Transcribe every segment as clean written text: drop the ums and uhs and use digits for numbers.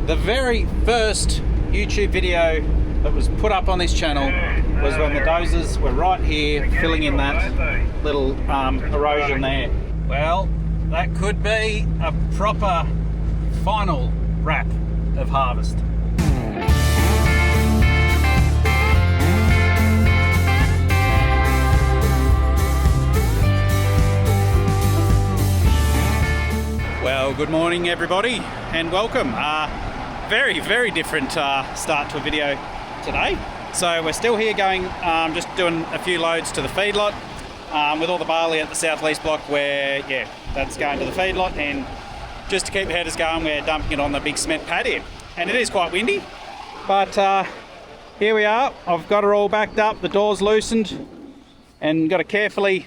The very first YouTube video that was put up on this channel was when the dozers were right here filling in that little erosion there. Well, that could be a proper final wrap of harvest. Well, good morning everybody and welcome. Very different start to a video today. So we're still here going, just doing a few loads to the feedlot with all the barley at the southeast block where, yeah, that's going to the feedlot, and just to keep headers going, we're dumping it on the big cement pad here. And it is quite windy, but here we are. I've got her all backed up, the door's loosened, and got to carefully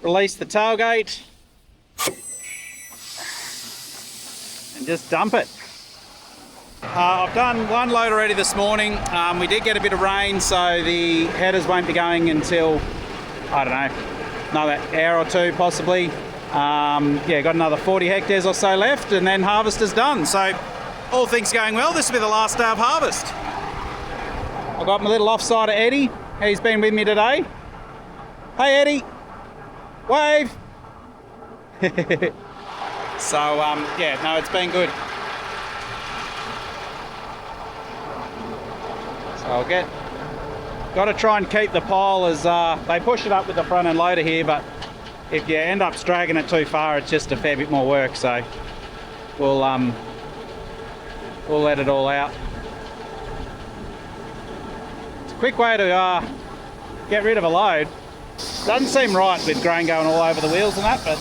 release the tailgate and just dump it. I've done one load already this morning. We did get a bit of rain, so the headers won't be going until, I don't know, another hour or two possibly. Yeah, got another 40 hectares or so left, and then harvest is done. So all things going well, this will be the last day of harvest. I've got my little offsider Eddie. He's been with me today. Hey Eddie, wave. So yeah, no, it's been good. So I'll got to try and keep the pile as they push it up with the front end loader here, but if you end up dragging it too far, it's just a fair bit more work. So we'll let it all out. It's a quick way to get rid of a load. Doesn't seem right with grain going all over the wheels and that, but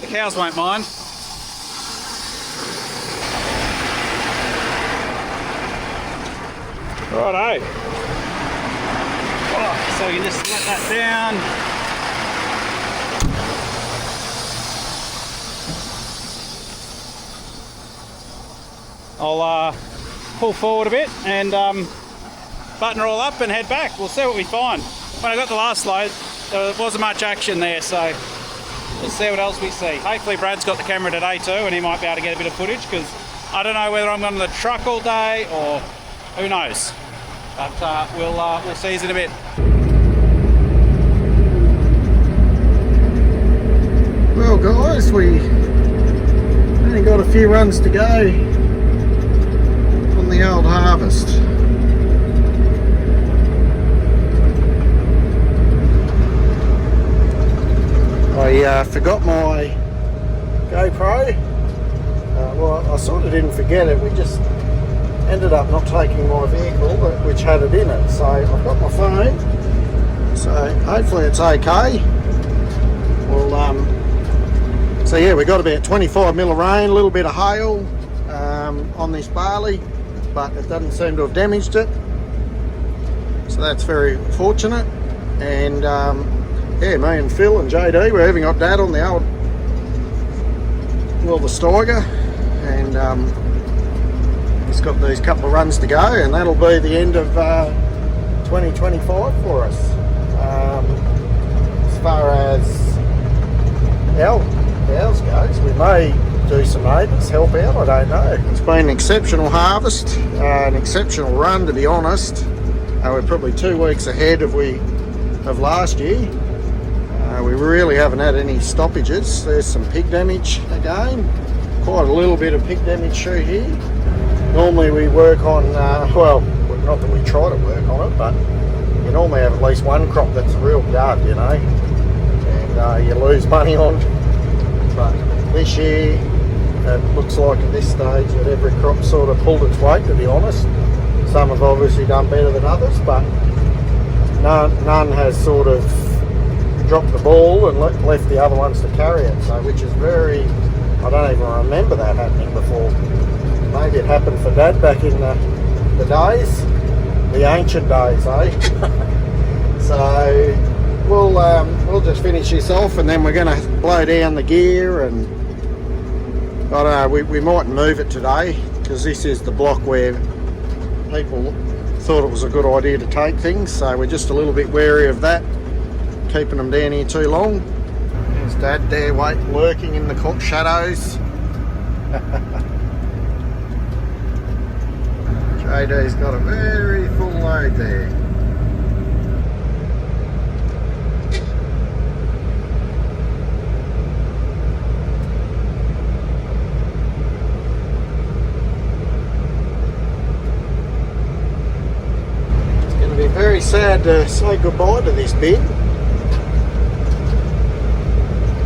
the cows won't mind. Righto. Oh, so you can just let that down. I'll pull forward a bit and button her all up and head back. We'll see what we find. When I got the last load, there wasn't much action there, so we'll see what else we see. Hopefully Brad's got the camera today too, and he might be able to get a bit of footage, because I don't know whether I'm on the truck all day or who knows. But we'll see you in a bit. Well guys, we only got a few runs to go on the old harvest. I forgot my GoPro. Well, I sort of didn't forget it, we just ended up not taking my vehicle, which had it in it. So I've got my phone, so hopefully it's okay. So yeah, we got about 25 mil of rain, a little bit of hail on this barley, but it doesn't seem to have damaged it, so that's very fortunate. And yeah, me and Phil and JD, we're having up Dad on the old, well, the Steiger, and he's got these couple of runs to go, and that'll be the end of 2025 for us. As far as ours goes, we may do some neighbours, help out, I don't know. It's been an exceptional harvest, an exceptional run, to be honest. We're probably 2 weeks ahead of last year. We really haven't had any stoppages. There's some pig damage again, quite a little bit of pig damage through here. Normally we work on, well, not that we try to work on it, but you normally have at least one crop that's a real dud, you know, and you lose money on. But this year, it looks like at this stage that every crop sort of pulled its weight, to be honest. Some have obviously done better than others, but none has sort of dropped the ball and left the other ones to carry it. So, which is very, I don't even remember that happening before. Maybe it happened for Dad back in the days, the ancient days, eh? So we'll just finish this off, and then we're going to blow down the gear, and I don't know, we might move it today, because this is the block where people thought it was a good idea to take things, so we're just a little bit wary of that, keeping them down here too long. There's Dad there lurking in the shadows. JD's got a very full load there. It's going to be very sad to say goodbye to this bin.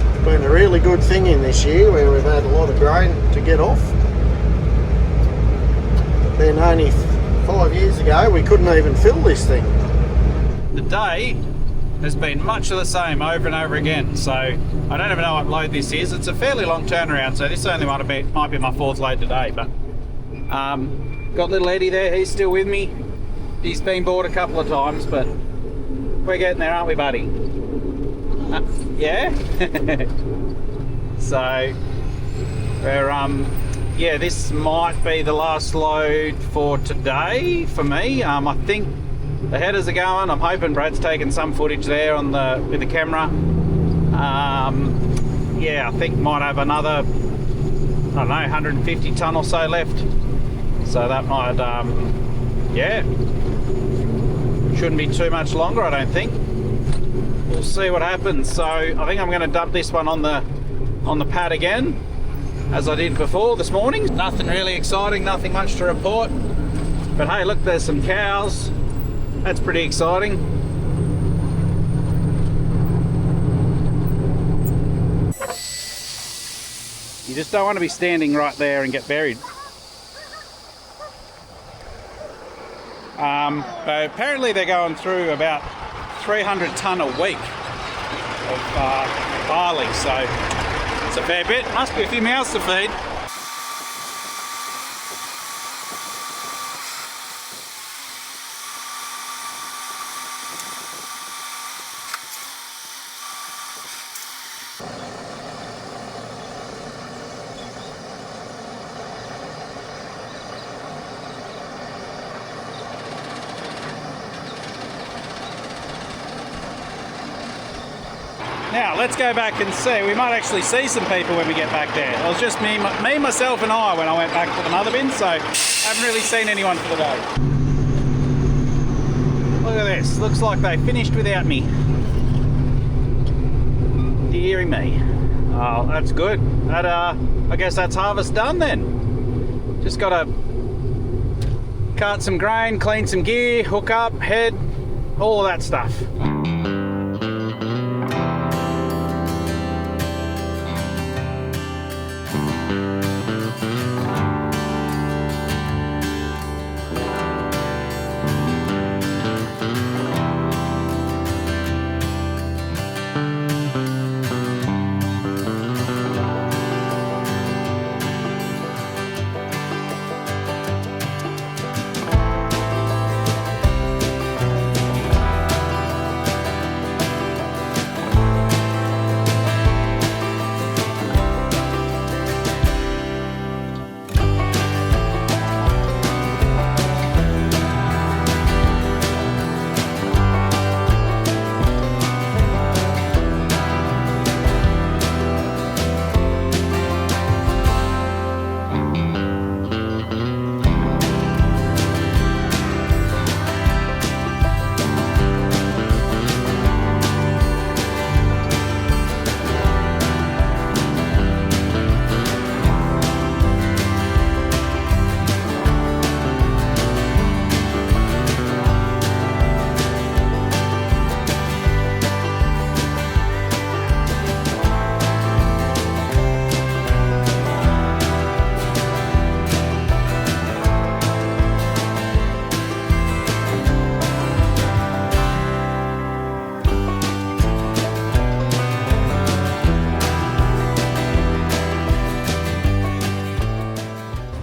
It's been a really good thing in this year where we've had a lot of grain to get off. Then only 5 years ago we couldn't even fill this thing. The day has been much of the same over and over again, so I don't even know what load this is. It's a fairly long turnaround, so this only might be my fourth load today, but got little Eddie there, he's still with me. He's been bored a couple of times, but we're getting there, aren't we, buddy? Yeah? So we're yeah, this might be the last load for today for me. I think the headers are going. I'm hoping Brad's taking some footage there on with the camera. Yeah, I think might have another, I don't know, 150 tonne or so left. So that might, yeah, shouldn't be too much longer, I don't think. We'll see what happens. So I think I'm going to dump this one on the pad again, as I did before this morning. Nothing really exciting, nothing much to report. But hey, look, there's some cows. That's pretty exciting. You just don't want to be standing right there and get buried. But apparently they're going through about 300 tonne a week of barley, so it's a fair bit. Must be a few mouths to feed. Now, let's go back and see. We might actually see some people when we get back there. It was just me, myself and I when I went back to the mother bin, so I haven't really seen anyone for the day. Look at this. Looks like they finished without me. Deary me. Oh, that's good. That, I guess that's harvest done then. Just got to cut some grain, clean some gear, hook up, head, all of that stuff.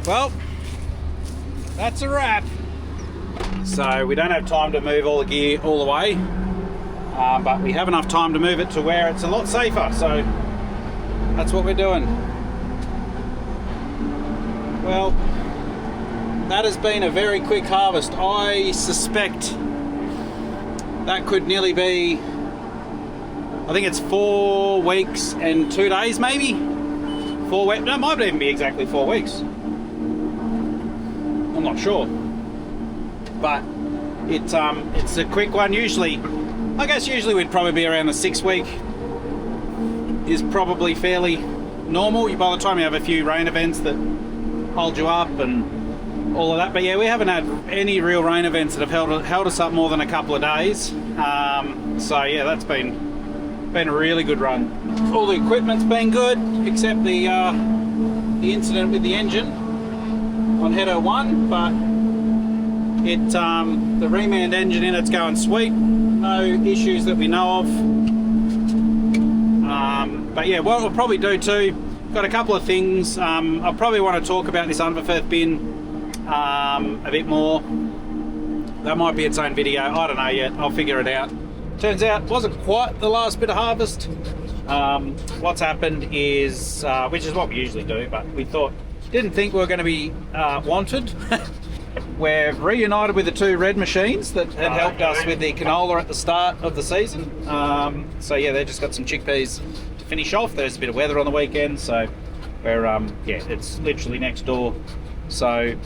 Well, that's a wrap. So we don't have time to move all the gear all the way, but we have enough time to move it to where it's a lot safer, so that's what we're doing. Well, that has been a very quick harvest. I suspect that could nearly be, I think it's 4 weeks and 2 days maybe. 4 4 weeks. No, it might even be exactly 4 weeks. I'm not sure. But it's a quick one. Usually we'd probably be around the 6 week is probably fairly normal. By the time you have a few rain events that hold you up and all of that. But yeah, we haven't had any real rain events that have held us up more than a couple of days. So yeah, that's been a really good run. All the equipment's been good, except the incident with the engine on header 1, but the remand engine in it's going sweet. No issues that we know of. But yeah, what we'll probably do too, got a couple of things. I probably want to talk about this Unverferth bin a bit more. That might be its own video, I don't know yet, I'll figure it out. Turns out it wasn't quite the last bit of harvest. What's happened is, which is what we usually do, but we didn't think we were going to be wanted. We're reunited with the 2 red machines that had helped us with the canola at the start of the season. So yeah, they just got some chickpeas to finish off. There's a bit of weather on the weekend, so we're yeah, it's literally next door. So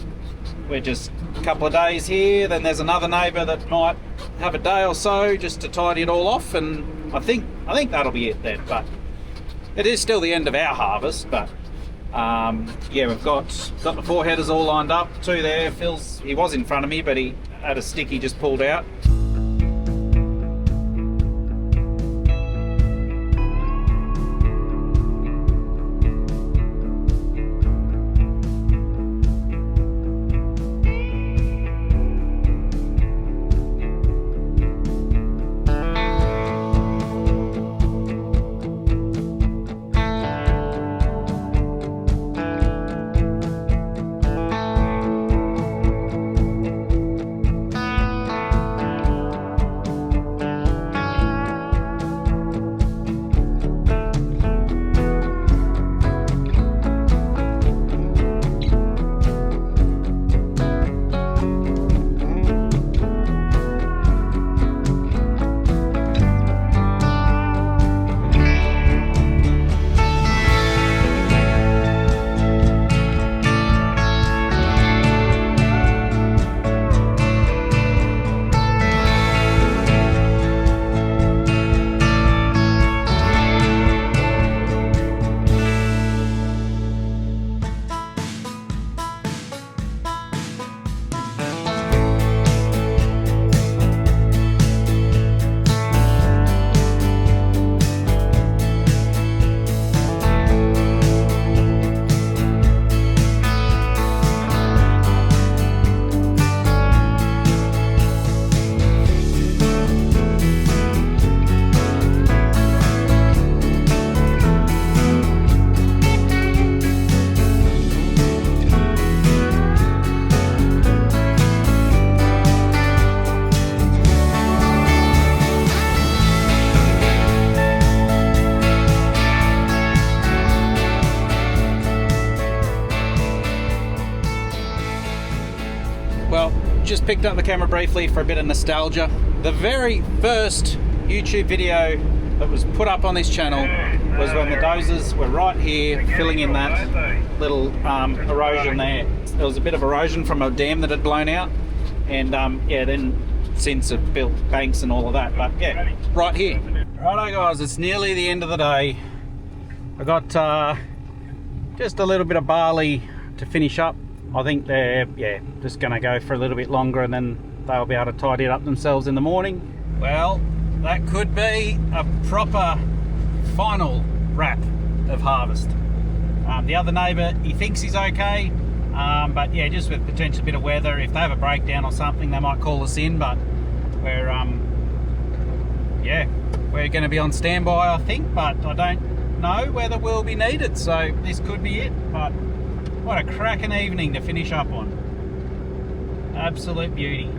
we're just a couple of days here, then there's another neighbour that might have a day or so just to tidy it all off, and I think that'll be it then. But it is still the end of our harvest, but yeah, we've got the 4 headers all lined up. 2 there. He was in front of me, but he had a stick he just pulled out. Just picked up the camera briefly for a bit of nostalgia. The very first YouTube video that was put up on this channel was when the dozers were right here filling in that little erosion there. There was a bit of erosion from a dam that had blown out, and yeah, then since have built banks and all of that, but yeah, right here. Righto guys, it's nearly the end of the day. I got just a little bit of barley to finish up. I think they're just going to go for a little bit longer, and then they'll be able to tidy it up themselves in the morning. Well, that could be a proper final wrap of harvest. The other neighbour, he thinks he's okay, but yeah, just with potential bit of weather, if they have a breakdown or something, they might call us in. But we're yeah, we're going to be on standby, I think, but I don't know whether we'll be needed. So this could be it. But what a cracking evening to finish up on. Absolute beauty.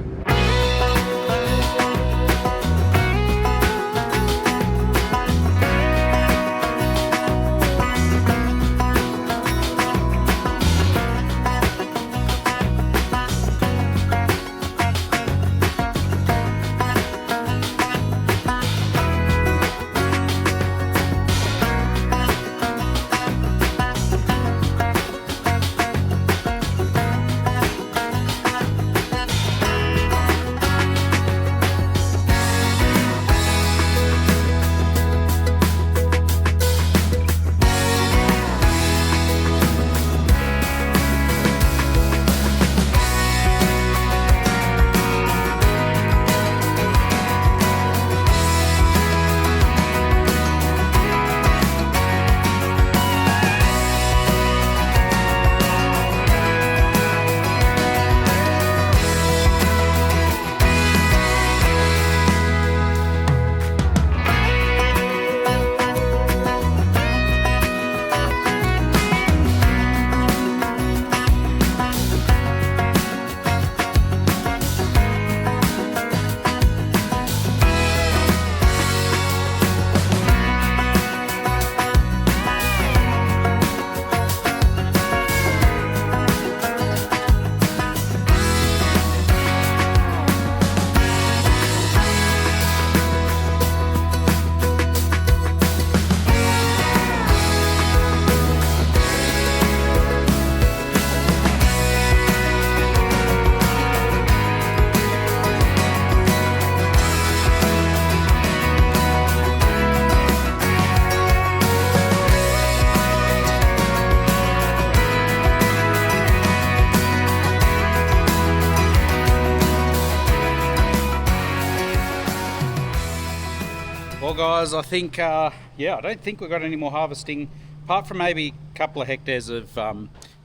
guys, I think, yeah, I don't think we've got any more harvesting, apart from maybe a couple of hectares of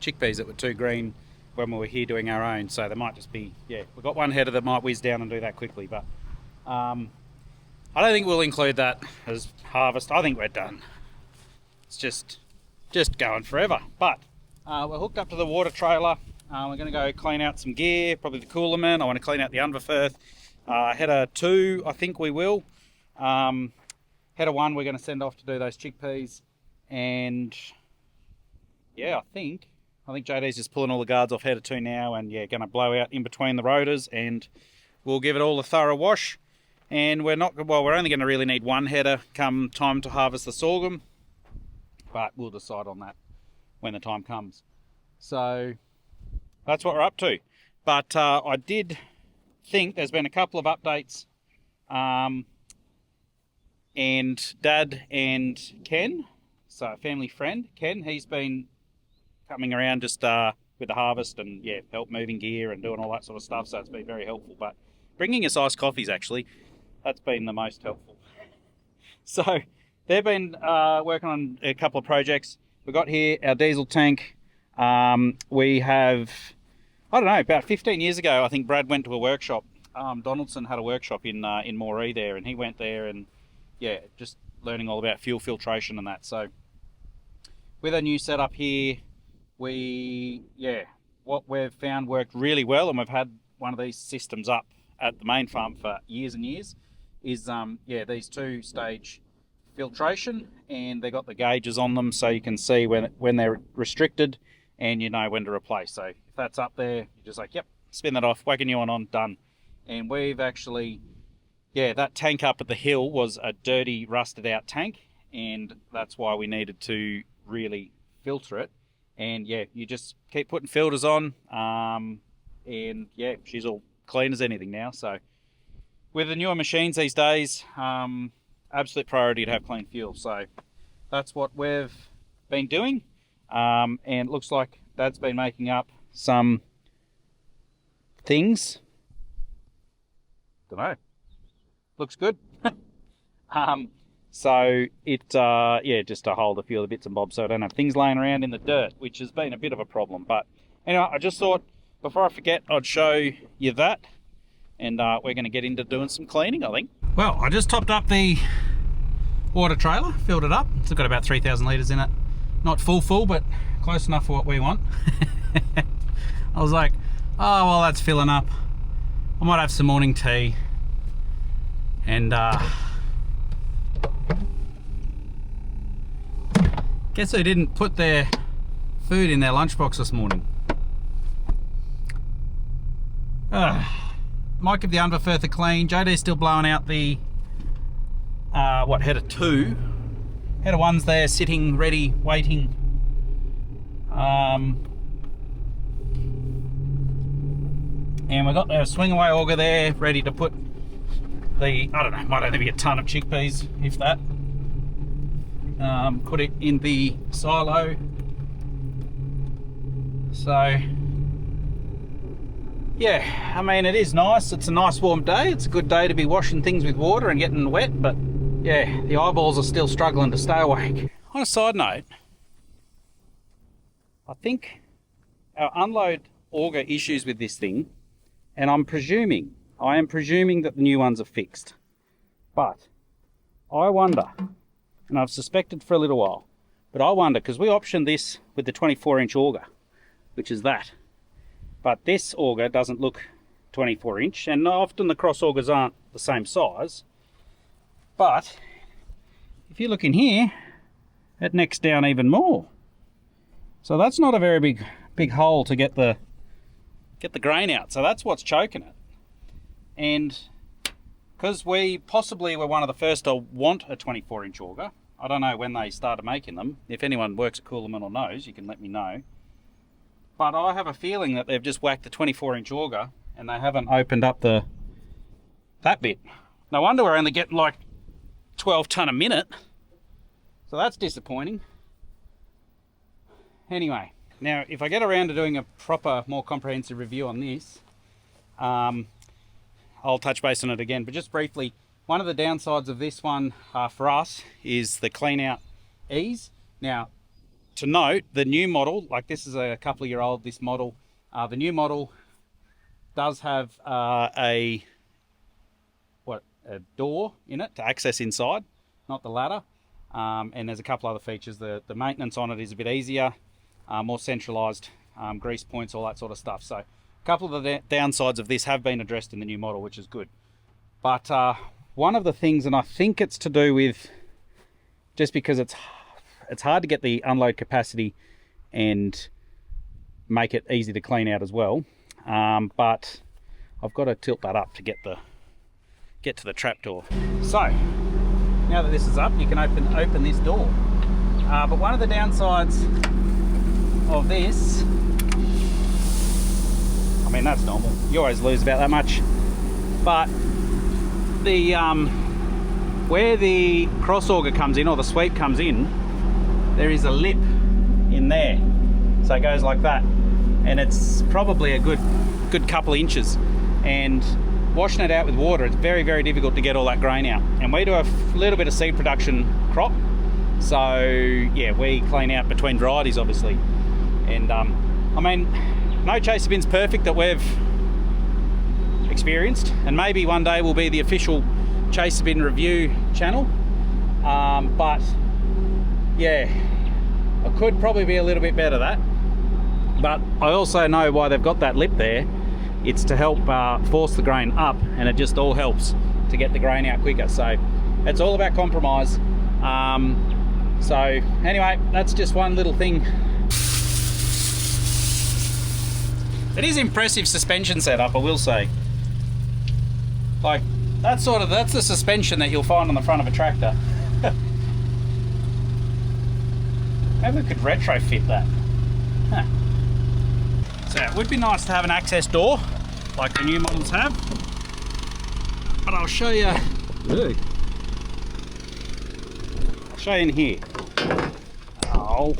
chickpeas that were too green when we were here doing our own. So there might just be, yeah, we've got one header that might whiz down and do that quickly, but I don't think we'll include that as harvest. I think we're done. It's just going forever. But we're hooked up to the water trailer. We're going to go clean out some gear, probably the coolerman. I want to clean out the underfirth. Header 2, I think we will. Header 1, we're going to send off to do those chickpeas. And yeah, I think JD's just pulling all the guards off header 2 now, and yeah, going to blow out in between the rotors, and we'll give it all a thorough wash. And we're only going to really need one header come time to harvest the sorghum, but we'll decide on that when the time comes. So that's what we're up to. But I did think there's been a couple of updates, and Dad and Ken, so a family friend, Ken, he's been coming around just with the harvest and yeah, help moving gear and doing all that sort of stuff, so it's been very helpful. But bringing us iced coffees, actually, that's been the most helpful. So they've been working on a couple of projects. We've got here our diesel tank. We have, I don't know, about 15 years ago, I think Brad went to a workshop. Donaldson had a workshop in Moree there, and he went there and yeah, just learning all about fuel filtration and that. So with a new setup here, what we've found worked really well, and we've had one of these systems up at the main farm for years and years, is these 2-stage filtration, and they got the gauges on them so you can see when they're restricted, and you know when to replace. So if that's up there, you're just like, yep, spin that off, whack a new one on, done. And we've actually, that tank up at the hill was a dirty, rusted out tank, and that's why we needed to really filter it. And yeah, you just keep putting filters on, and yeah, she's all clean as anything now. So with the newer machines these days, absolute priority to have clean fuel. So that's what we've been doing, and it looks like Dad's been making up some things. Don't know, looks good. So it just to hold a few of the bits and bobs so I don't have things laying around in the dirt, which has been a bit of a problem. But anyway, I just thought before I forget, I'd show you that, and we're going to get into doing some cleaning, I think. Well, I just topped up the water trailer, filled it up. It's got about 3,000 litres in it. Not full, but close enough for what we want. I was like, oh, well, that's filling up. I might have some morning tea. And guess who didn't put their food in their lunchbox this morning? Might give the underfirth a clean. JD's still blowing out the header 2. Header 1's there, sitting, ready, waiting. And we've got the swing away auger there, ready to put the, I don't know, might only be a ton of chickpeas, if that. Put it in the silo. So yeah, I mean, it is nice. It's a nice warm day. It's a good day to be washing things with water and getting wet, but yeah, the eyeballs are still struggling to stay awake. On a side note, I think our unload auger issues with this thing, and I am presuming that the new ones are fixed. But I wonder, and I've suspected for a little while, but I wonder, because we optioned this with the 24-inch auger, which is that. But this auger doesn't look 24-inch, and often the cross augers aren't the same size. But if you look in here, it necks down even more. So that's not a very big hole to get the grain out. So that's what's choking it. And because we possibly were one of the first to want a 24-inch auger, I don't know when they started making them. If anyone works at Coolerman or knows, you can let me know. But I have a feeling that they've just whacked the 24-inch auger and they haven't opened up that bit. No wonder we're only getting like 12 tonne a minute. So that's disappointing. Anyway, now if I get around to doing a proper, more comprehensive review on this, I'll touch base on it again. But just briefly, one of the downsides of this one for us is the clean out ease. Now, to note, the new model, like this is a couple of year old, this model, the new model does have a door in it to access inside, not the ladder. And there's a couple other features. The maintenance on it is a bit easier, more centralized, grease points, all that sort of stuff. So a couple of the downsides of this have been addressed in the new model, which is good. But one of the things, and I think it's to do with just because it's hard to get the unload capacity and make it easy to clean out as well. But I've got to tilt that up to get to the trapdoor. So now that this is up, you can open this door. But one of the downsides of this, I mean, that's normal. You always lose about that much. But the where the cross auger comes in, or the sweep comes in, there is a lip in there. So it goes like that, and it's probably a good couple of inches. And washing it out with water, it's very, very difficult to get all that grain out. And we do a little bit of seed production crop, so yeah, we clean out between varieties, obviously. And I mean, no chaser bin's perfect that we've experienced, and maybe one day will be the official chaser bin review channel. But yeah, I could probably be a little bit better at that. But I also know why they've got that lip there. It's to help force the grain up, and it just all helps to get the grain out quicker. So it's all about compromise. So anyway, that's just one little thing. It is impressive suspension setup, I will say. Like, that's the suspension that you'll find on the front of a tractor. Maybe we could retrofit that. Huh. So it would be nice to have an access door like the new models have, but I'll show you. I'll show you in here. Oh,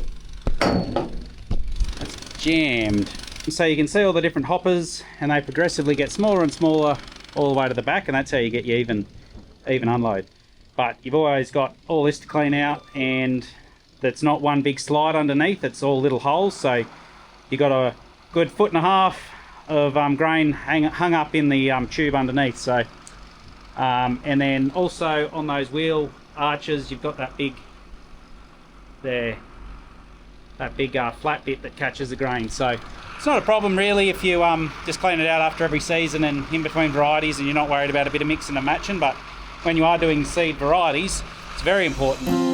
that's jammed. So you can see all the different hoppers, and they progressively get smaller and smaller all the way to the back, and that's how you get your even unload. But you've always got all this to clean out, and that's not one big slide underneath, it's all little holes. So you got a good 1.5 foot of grain hung up in the tube underneath. So and then also on those wheel arches, you've got that big flat bit that catches the grain. So it's not a problem really if you just clean it out after every season and in between varieties, and you're not worried about a bit of mixing and matching. But when you are doing seed varieties, it's very important.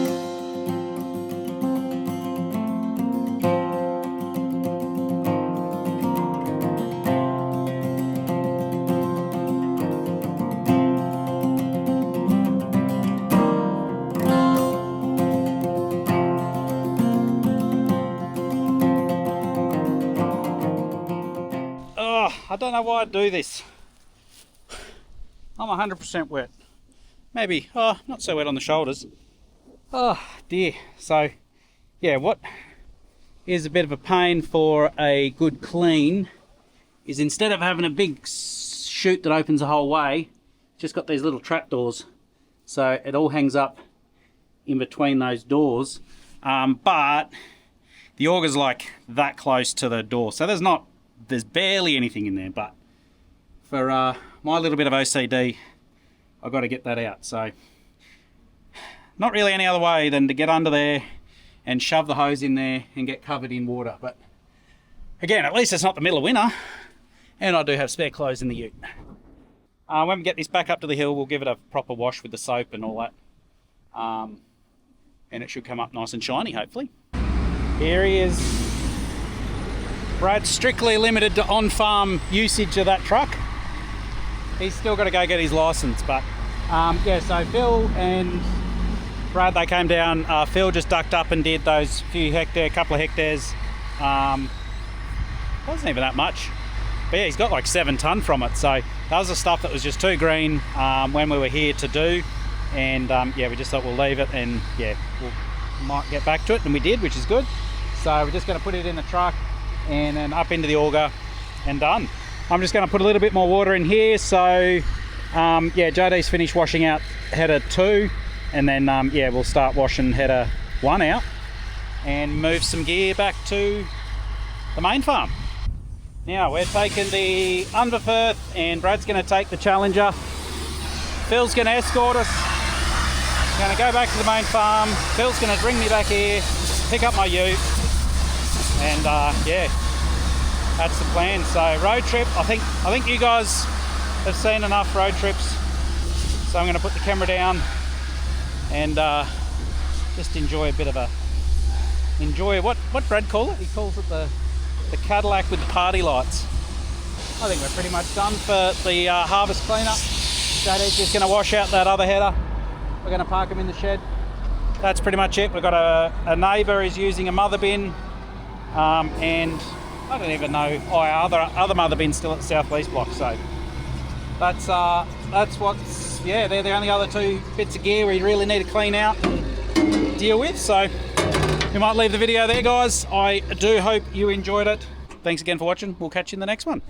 I don't know why I do this. I'm 100% wet. Maybe, not so wet on the shoulders. Oh dear. So yeah, what is a bit of a pain for a good clean is, instead of having a big chute that opens the whole way, just got these little trap doors. So it all hangs up in between those doors. But the auger's like that close to the door, so there's barely anything in there. But for my little bit of OCD, I've got to get that out. So not really any other way than to get under there and shove the hose in there and get covered in water. But again, at least it's not the middle of winter, and I do have spare clothes in the ute. When we get this back up to the hill, we'll give it a proper wash with the soap and all that, and it should come up nice and shiny, hopefully. Here he is. Brad's strictly limited to on-farm usage of that truck. He's still got to go get his license, but yeah, so Phil and Brad, they came down. Phil just ducked up and did those couple of hectares. Wasn't even that much, but yeah, he's got like 7 tonne from it. So that was the stuff that was just too green when we were here to do, and yeah, we just thought we'll leave it, and yeah, we might get back to it, and we did, which is good. So we're just going to put it in the truck and then up into the auger and done. I'm just going to put a little bit more water in here, so Yeah, JD's finished washing out header 2, and then yeah, we'll start washing header 1 out and move some gear back to the main farm. Now we're taking the Unverfirth, and Brad's going to take the Challenger. Phil's going to escort us. Going to go back to the main farm. Phil's going to bring me back here, pick up my ute, and yeah, that's the plan. So road trip. I think you guys have seen enough road trips, so I'm going to put the camera down and just enjoy a bit of what Brad call it. He calls it the Cadillac with the party lights. I think we're pretty much done for the harvest cleanup. JD's just going to wash out that other header. We're going to park him in the shed. That's pretty much it. We've got a neighbour is using a mother bin, and I don't even know, our other mother bin's still at the southeast block. So that's what's, yeah, they're the only other 2 bits of gear we really need to clean out and deal with. So we might leave the video there, guys. I do hope you enjoyed it. Thanks again for watching. We'll catch you in the next one.